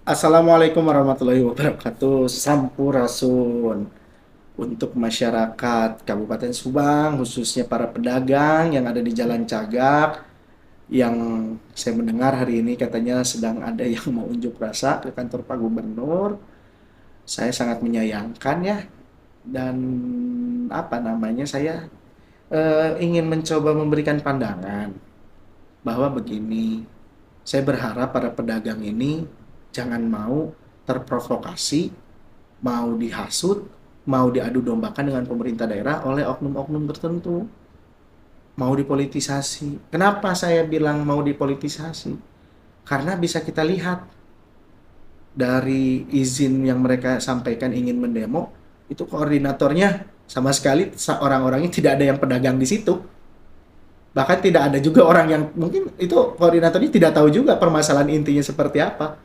Assalamualaikum warahmatullahi wabarakatuh. Sampurasun untuk masyarakat Kabupaten Subang, khususnya para pedagang yang ada di Jalan Cagak, yang saya mendengar hari ini katanya sedang ada yang mau unjuk rasa ke kantor Pak Gubernur. Saya sangat menyayangkan ya, dan apa namanya, saya ingin mencoba memberikan pandangan bahwa begini, saya berharap para pedagang ini jangan mau terprovokasi, mau dihasut, mau diadu dombakan dengan pemerintah daerah oleh oknum-oknum tertentu, mau dipolitisasi. Kenapa saya bilang mau dipolitisasi? Karena bisa kita lihat dari izin yang mereka sampaikan ingin mendemo, itu koordinatornya sama sekali orang-orangnya tidak ada yang pedagang di situ. Bahkan tidak ada juga orang yang mungkin itu koordinatornya tidak tahu juga permasalahan intinya seperti apa.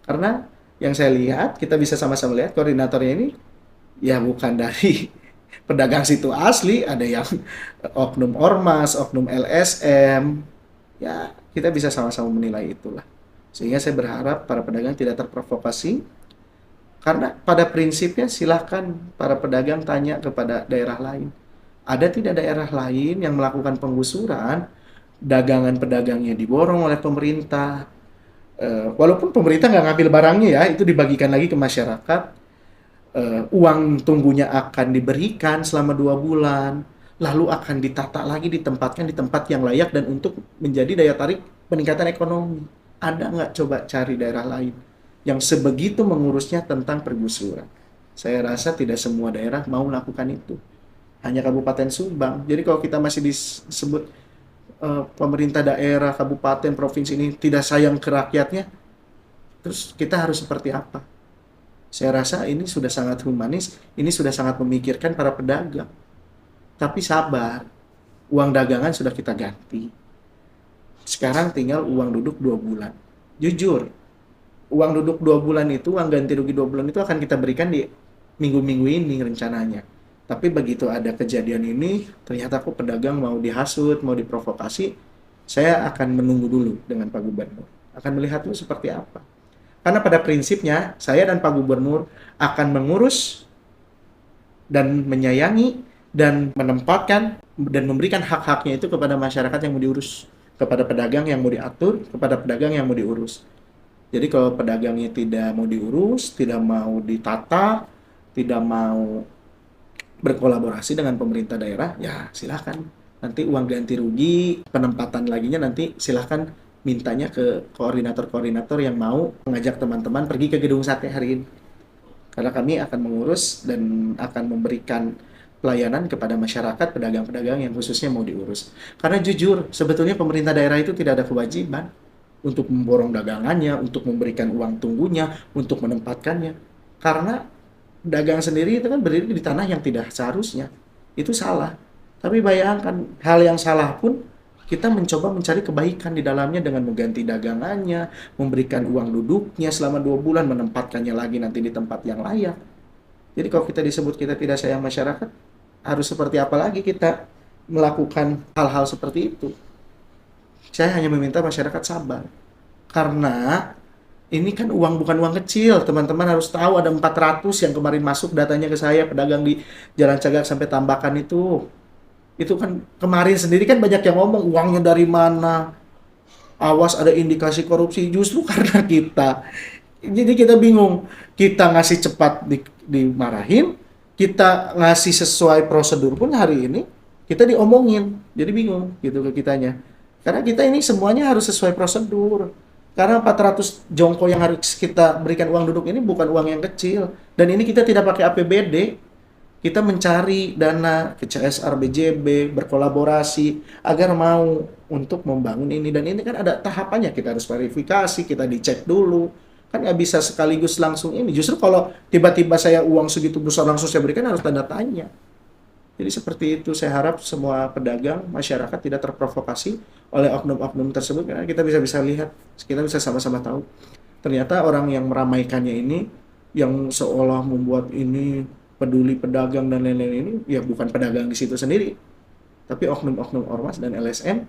Karena yang saya lihat, kita bisa sama-sama lihat koordinatornya ini ya bukan dari pedagang situ asli, ada yang oknum ormas, oknum LSM, ya kita bisa sama-sama menilai itulah. Sehingga saya berharap para pedagang tidak terprovokasi, karena pada prinsipnya silahkan para pedagang tanya kepada daerah lain. Ada tidak daerah lain yang melakukan penggusuran, dagangan pedagangnya diborong oleh pemerintah, walaupun pemerintah nggak ngambil barangnya ya, itu dibagikan lagi ke masyarakat, uang tunggunya akan diberikan selama 2 bulan, lalu akan ditata lagi, ditempatkan di tempat yang layak dan untuk menjadi daya tarik peningkatan ekonomi. Ada nggak coba cari daerah lain yang sebegitu mengurusnya tentang pergusuran? Saya rasa tidak semua daerah mau melakukan itu. Hanya Kabupaten Subang. Jadi kalau kita masih disebut pemerintah daerah, kabupaten, provinsi ini tidak sayang ke rakyatnya, terus kita harus seperti apa? Saya rasa ini sudah sangat humanis, ini sudah sangat memikirkan para pedagang. Tapi sabar, uang dagangan sudah kita ganti. Sekarang tinggal uang duduk 2 bulan. Jujur, uang duduk 2 bulan itu, uang ganti rugi 2 bulan itu akan kita berikan di minggu-minggu ini rencananya. Tapi begitu ada kejadian ini, ternyata kok pedagang mau dihasut, mau diprovokasi, saya akan menunggu dulu dengan Pak Gubernur. Akan melihat dulu seperti apa. Karena pada prinsipnya, saya dan Pak Gubernur akan mengurus dan menyayangi dan menempatkan dan memberikan hak-haknya itu kepada masyarakat yang mau diurus, kepada pedagang yang mau diatur, kepada pedagang yang mau diurus. Jadi kalau pedagangnya tidak mau diurus, tidak mau ditata, tidak mau berkolaborasi dengan pemerintah daerah, ya silahkan. Nanti uang ganti rugi, penempatan laginya nanti silahkan mintanya ke koordinator-koordinator yang mau mengajak teman-teman pergi ke gedung sate hari ini. Karena kami akan mengurus dan akan memberikan pelayanan kepada masyarakat, pedagang-pedagang yang khususnya mau diurus. Karena jujur, sebetulnya pemerintah daerah itu tidak ada kewajiban untuk memborong dagangannya, untuk memberikan uang tunggunya, untuk menempatkannya. Karena dagang sendiri itu kan berdiri di tanah yang tidak seharusnya. Itu salah. Tapi bayangkan, hal yang salah pun kita mencoba mencari kebaikan di dalamnya dengan mengganti dagangannya, memberikan uang duduknya selama 2 bulan, menempatkannya lagi nanti di tempat yang layak. Jadi kalau kita disebut kita tidak sayang masyarakat, harus seperti apa lagi kita melakukan hal-hal seperti itu? Saya hanya meminta masyarakat sabar. Karena ini kan uang bukan uang kecil, teman-teman harus tahu ada 400 yang kemarin masuk datanya ke saya, pedagang di Jalan Cagak sampai Tambakan itu. Itu kan kemarin sendiri kan banyak yang ngomong uangnya dari mana, awas ada indikasi korupsi, justru karena kita. Jadi kita bingung, kita ngasih cepat dimarahin, kita ngasih sesuai prosedur pun hari ini kita diomongin, jadi bingung gitu ke kitanya. Karena kita ini semuanya harus sesuai prosedur. Karena 400 jongko yang harus kita berikan uang duduk ini bukan uang yang kecil. Dan ini kita tidak pakai APBD. Kita mencari dana ke CSR BJB, berkolaborasi agar mau untuk membangun ini. Dan ini kan ada tahapannya, kita harus verifikasi, kita dicek dulu. Kan nggak bisa sekaligus langsung ini. Justru kalau tiba-tiba saya uang segitu besar langsung saya berikan harus tanda tanya. Jadi seperti itu, saya harap semua pedagang, masyarakat tidak terprovokasi oleh oknum-oknum tersebut, karena kita bisa lihat, kita bisa sama-sama tahu. Ternyata orang yang meramaikannya ini, yang seolah membuat ini peduli pedagang dan lain-lain ini, ya bukan pedagang di situ sendiri, tapi oknum-oknum ormas dan LSM,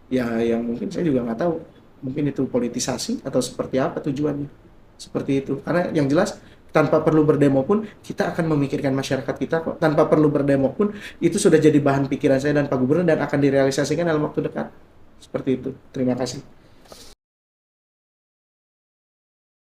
ya yang mungkin saya juga nggak tahu, mungkin itu politisasi atau seperti apa tujuannya. Seperti itu. Karena yang jelas tanpa perlu berdemo pun kita akan memikirkan masyarakat kita kok. Tanpa perlu berdemo pun itu sudah jadi bahan pikiran saya dan Pak Gubernur dan akan direalisasikan dalam waktu dekat. Seperti itu. Terima kasih.